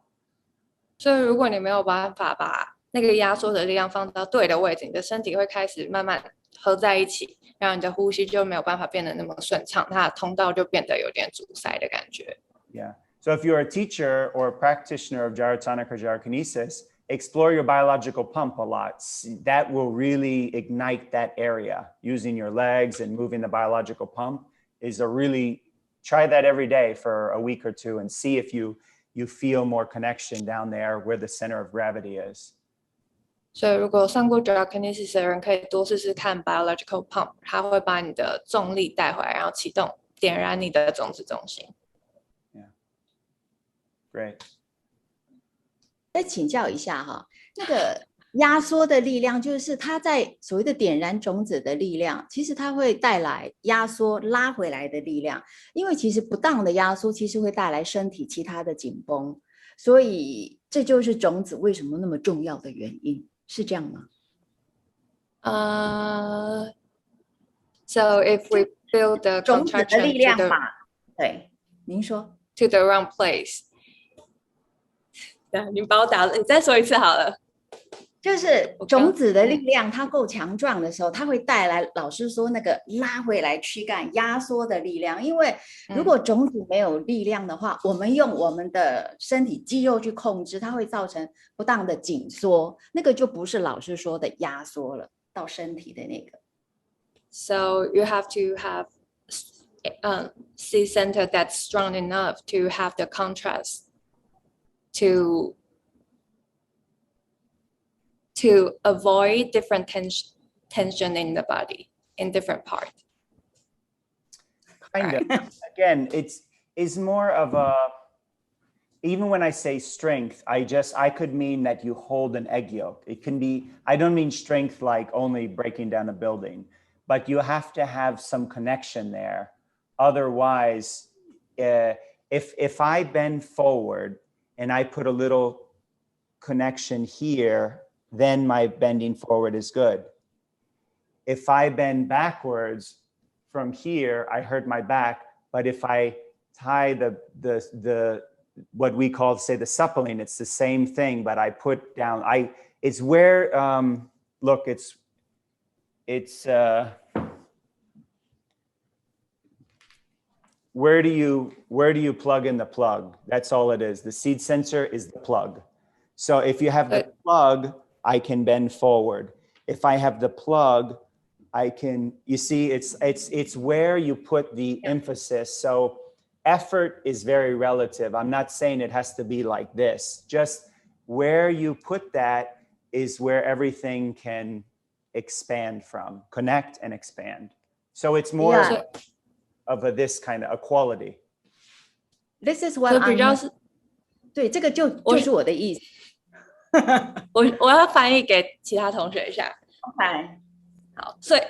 所以如果你没有办法把那个压缩的力量放到对的位置，你的身体会开始慢慢合在一起，然后你的呼吸就没有办法变得那么顺畅，它的通道就变得有点阻塞的感觉。Yeah. So if you're a teacher or a practitioner of gyrotonic or gyrokinesis, explore your biological pump a lot. That will really ignite that area. Using your legs and moving the biological pump is try that every day for a week or two and see if you feel more connection down there where the center of gravity is. 所以如果上过 gyrokinesis 的人可以多试试看 biological pump， 它会把你的重力带回来，然后启动点燃你的种子中心。Yeah. Great. 再请教一下哈，那个压缩的力量，就是它在所谓的点燃种子的力量，其实它会带来压缩拉回来的力量，因为其实不当的压缩其实会带来身体其他的紧绷，所以这就是种子为什么那么重要的原因，是这样吗？ So if we build the 种子的 contraction 力量 to 嘛，对，您说。the wrong place， 你把我打了，你再说一次好了。就是种子的力量，它够强壮的时候，它会带来老师说那个拉回来躯干、压缩的力量。因为如果种子没有力量的话，我们用我们的身体肌肉去控制，它会造成不当的紧缩，那个就不是老师说的压缩了，到身体的那个。So you have to have seed center that's strong enough to have the contrast to avoid different tension in the body in different parts. Kind of. Again, it's more of a, even when I say strength, I could mean that you hold an egg yolk. It can be, I don't mean strength like only breaking down a building, but you have to have some connection there. Otherwise, if I bend forward and I put a little connection here, then my bending forward is good. If I bend backwards from here, I hurt my back. But if I tie the what we call, say, the suppling, it's the same thing, but I put down, it's where, look, it's where do you plug in the plug? That's all it is. The seed sensor is the plug. So if you have the plug, I can bend forward. If I have the plug, I can, you see, it's where you put the emphasis. So effort is very relative. I'm not saying it has to be like this. Just where you put that is where everything can expand from, connect and expand. So it's more of a this kind of a quality. This is what I'm. 对，这个就是我的意思。我要翻译给其他同学一下。OK， 好，所以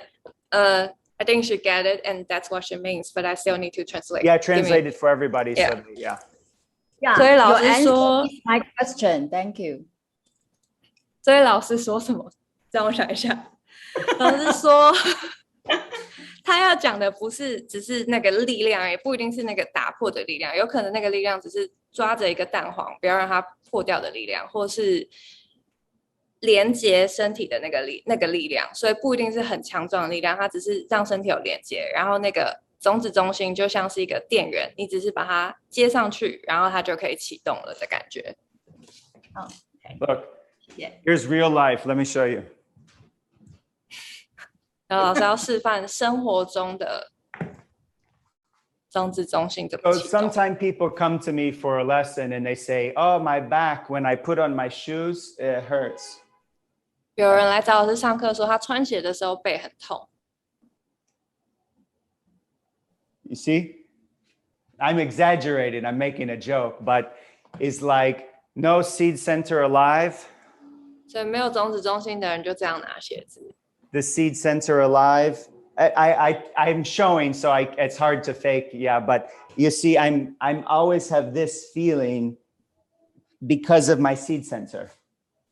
I think she get it, and that's what she means. But I still need to translate. Yeah, translate it for everybody. Yeah. So yeah. Yeah. 所以老师说 ，My question, thank you. 所以老师说什么？让我想一下。老师说，他要讲的不是只是那个力量，也不一定是那个打破的力量，有可能那个力量只是抓着一个蛋黄，不要让它破掉的力量，或是连接身体的那个力量，所以不一定是很强壮的力量，它只是让身体有连接，然后那个种子中心就像是一个电源，你只是把它接上去，然后它就可以启动了的感觉。Oh, okay. Look, here's real life. Let me show you. 然后老师要示范生活中的种子中心怎么启动。So sometimes people come to me for a lesson and they say, "Oh, my back when I put on my shoes, it hurts." 有人来找老师上课说，他穿鞋的时候背很痛。You see, I'm exaggerating. I'm making a joke, but it's like no seed center alive. 所以没有种子中心的人就这样拿鞋子。The seed center alive. I'm showing, so it's hard to fake. Yeah, but you see, I'm always have this feeling because of my seed center.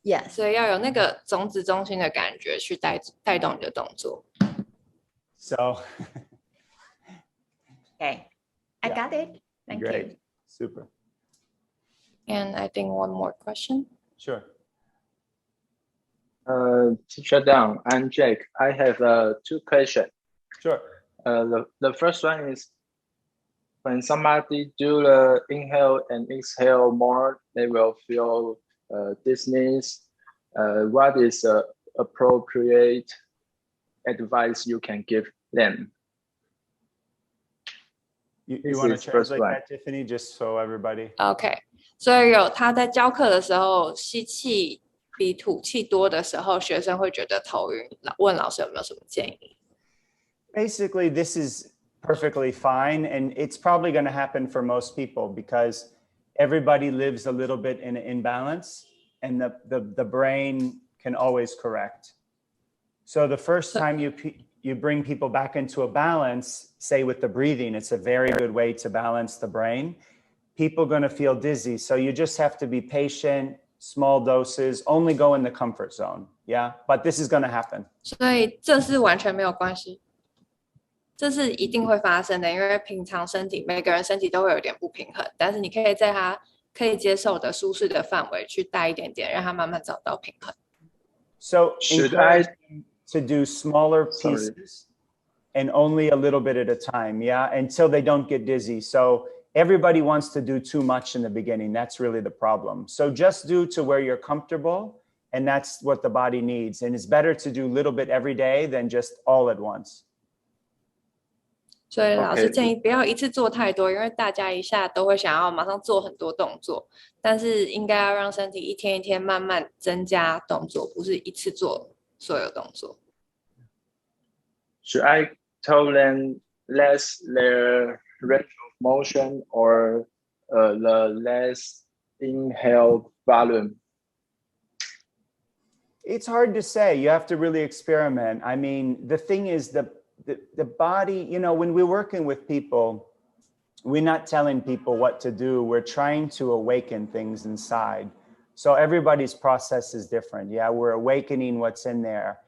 Yes. 所以要有那个种子中心的感觉去带动你的动作。So. Okay, I got it. Thank Great. you. Super. And I think one more question. Sure. Teacher Dan, I'm Jake. I have two questions. Sure. The first one is when somebody do the inhale and exhale more, they will feel dizziness. What is appropriate advice you can give them? You want to translate that, Tiffany, just so everybody? OK， 所以他在教课的时候，吸气比吐气多的时候，学生会觉得头晕。问老师有没有什么建议？ Basically, this is perfectly fine, and it's probably going to happen for most people because everybody lives a little bit in an imbalance, and the brain can always correct. So the first time you bring people back into a balance, say with the breathing, it's a very good way to balance the brain. People are going to feel dizzy. So you just have to be patient, small doses, only go in the comfort zone. Yeah, but this is going to happen. 所以这是完全没有关系。这是一定会发生的，因为平常每个人身体都会有点不平衡，但是你可以在他可以接受的舒适的范围去带一点点，让他慢慢找到平衡。So Should I to do smaller pieces and only a little bit at a time, yeah, until they don't get dizzy. So everybody wants to do too much in the beginning. That's really the problem. So just do to where you're comfortable, and that's what the body needs. And it's better to do a little bit every day than just all at once. 所以老师建议不要一次做太多，因为大家一下都会想要马上做很多动作，但是应该要让身体一天一天慢慢增加动作，不是一次做所有动作。Should I tell them less their range of motion or the less inhale volume? It's hard to say. You have to really experiment. I mean, the thing is the body, you know, when we're working with people, we're not telling people what to do. We're trying to awaken things inside. So everybody's process is different. Yeah, we're awakening what's in there.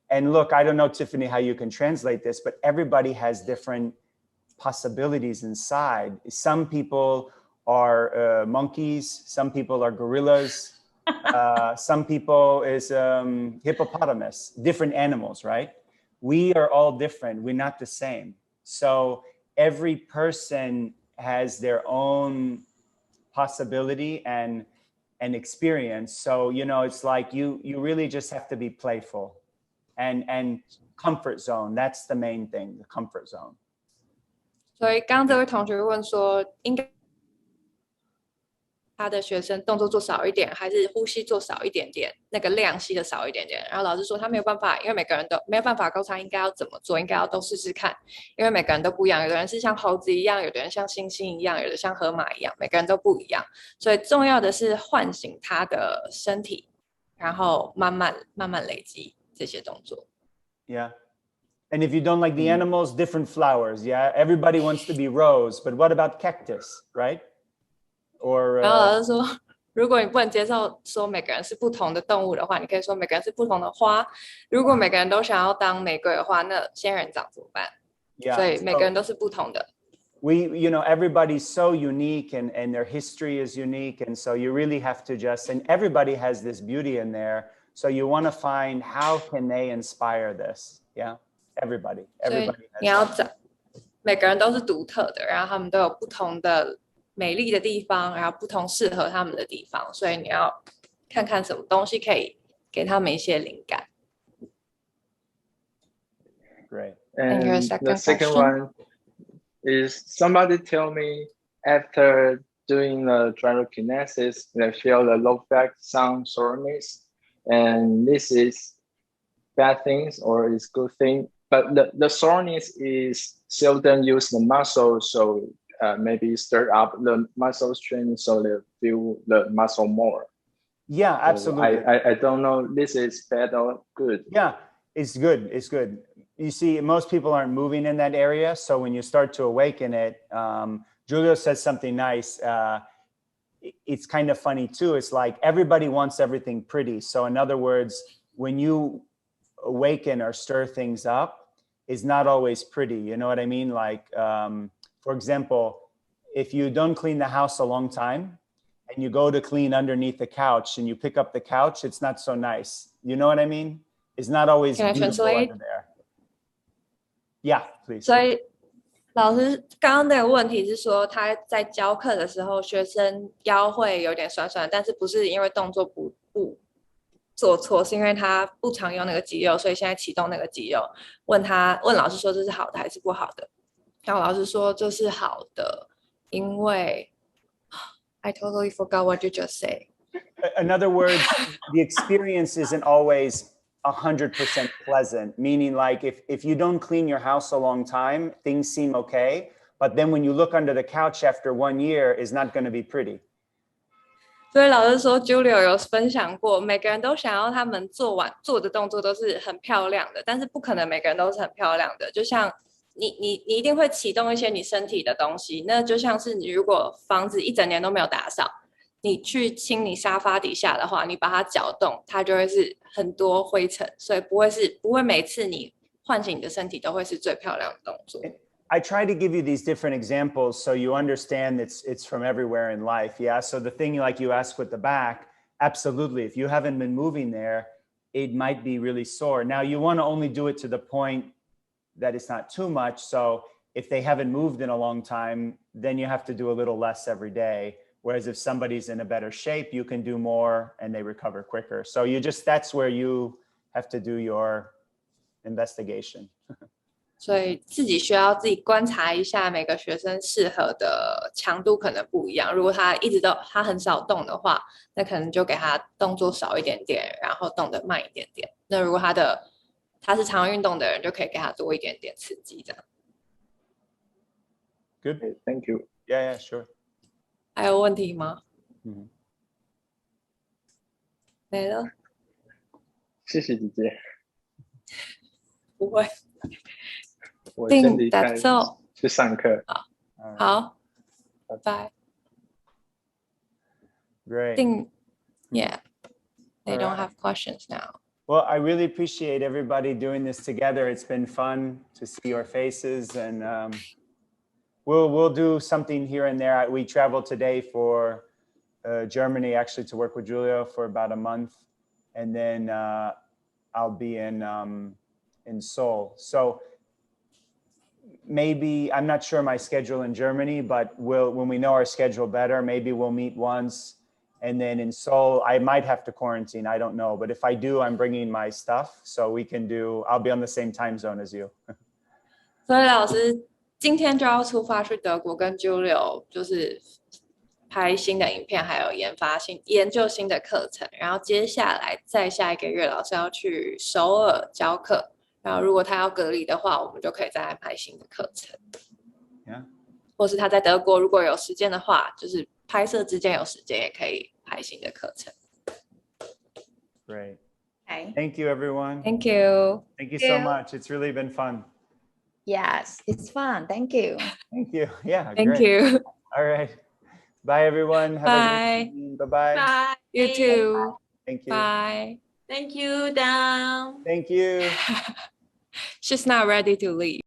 And look, I don't know, Tiffany, how you can translate this, but everybody has different possibilities inside. Some people are monkeys. Some people are gorillas. Some people is hippopotamus, different animals, right? We are all different. We're not the same. So every person has their own possibility and experience. So, you know, it's like you really just have to be playful and comfort zone. That's the main thing, the comfort zone. 所以刚刚这位同学问说，应该他的学生动作做少一点，还是呼吸做少一点点，那个量吸的少一点点？然后老师说他没有办法，因为每个人都没有办法告诉他应该要怎么做，应该要都试试看，因为每个人都不一样，有的人是像猴子一样，有的人像猩猩一样，有的像河马一样，每个人都不一样，所以重要的是唤醒他的身体，然后慢慢累积这些动作。Yeah. And if you don't like the animals, different flowers. Yeah. Everybody wants to be rose, but what about cactus, right? Or 然后老师说，如果你不能接受说每个人是不同的动物的话，你可以说每个人是不同的花。如果每个人都想要当玫瑰的话，那仙人掌怎么办？ Yeah. 所以每个人都是不同的。You know, everybody's so unique and their history is unique. And so you really have to and everybody has this beauty in there. So you want to find how can they inspire this? Yeah. Everybody. 所以你要找每个人都是独特的，然后他们都有不同的美丽的地方，然后不同适合他们的地方，所以你要看看什么东西可以给他们一些灵感。Great. And your the second one is somebody tell me after doing the gyrokinesis, they feel the low back sound soreness, and this is bad things or is good thing. But the soreness is seldom use the muscle, so maybe stir up the muscle strength so they feel the muscle more. Yeah, absolutely. So I don't know this is bad or good. Yeah, it's good. It's good. You see, most people aren't moving in that area. So when you start to awaken it, Julio says something nice. It's kind of funny too. It's like everybody wants everything pretty. So in other words, when you awaken or stir things up, it's not always pretty. You know what I mean? Like, for example, if you don't clean the house a long time and you go to clean underneath the couch and you pick up the couch, it's not so nice. You know what I mean? It's not always beautiful under there. Yeah, please. 所以老师刚刚那个问题是说，他在教课的时候，学生腰会有点酸酸，但是不是因为动作不做错，是因为他不常用那个肌肉，所以现在启动那个肌肉。问老师说这是好的还是不好的？然后老师说这是好的，因为 I totally forgot what you just said. In other words, the experience isn't always 100% pleasant, meaning like if you don't clean your house a long time, things seem okay. But then when you look under the couch after 1 year, it's not going to be pretty. 所以老师说 Julio 有分享过，每个人都想要他们做的动作都是很漂亮的，但是不可能每个人都是很漂亮的。就像你一定会启动一些你身体的东西，那就像是你如果房子一整年都没有打扫，你去清你沙发底下的话，你把它搅动，它就会是很多灰尘，所以不会每次你唤醒你的身体都会是最漂亮的动作。I try to give you these different examples so you understand it's from everywhere in life. Yeah. So the thing like you asked with the back, absolutely. If you haven't been moving there, it might be really sore. Now you want to only do it to the point that it's not too much. So if they haven't moved in a long time, then you have to do a little less every day. Whereas if somebody's in a better shape, you can do more and they recover quicker. So that's where you have to do your investigation. 所以自己需要自己观察一下每个学生适合的强度可能不一样。如果他很少动的话，那可能就给他动作少一点点，然后动得慢一点点。那如果他是常运动的人，就可以给他多一点点刺激，这样。Good. Thank you. Yeah, sure. 还有问题吗？没了。谢谢姐姐。不会。我先离开 That's all. 去上课。好，拜拜。Great. Yeah. They don't have questions now. Well, I really appreciate everybody doing this together. It's been fun to see your faces, and we'll do something here and there. We traveled today for Germany, actually, to work with Julio for about a month, and then I'll be in Seoul. So maybe, I'm not sure my schedule in Germany, but when we know our schedule better, maybe we'll meet once. And then in Seoul, I might have to quarantine. I don't know. But if I do, I'm bringing my stuff. So I'll be on the same time zone as you. 所以老师今天就要出发去德国跟 Julio 就是拍新的影片，还有研究新的课程。然后接下来再下一个月，老师要去首尔教课。然后如果他要隔离的话，我们就可以再安排新的课程。Yeah. 或是他在德国如果有时间的话，就是拍摄之间有时间也可以拍新的课程。Great. Okay. Thank you, everyone. Thank you. Thank you so much. It's really been fun. Yes, it's fun. Thank you. Thank you. Yeah. Thank great. you. All right. Bye, everyone. Have a Bye. great evening. Bye-bye. Bye. You too. Thank you. Bye. Thank you, Dan. Thank you. She's not ready to leave.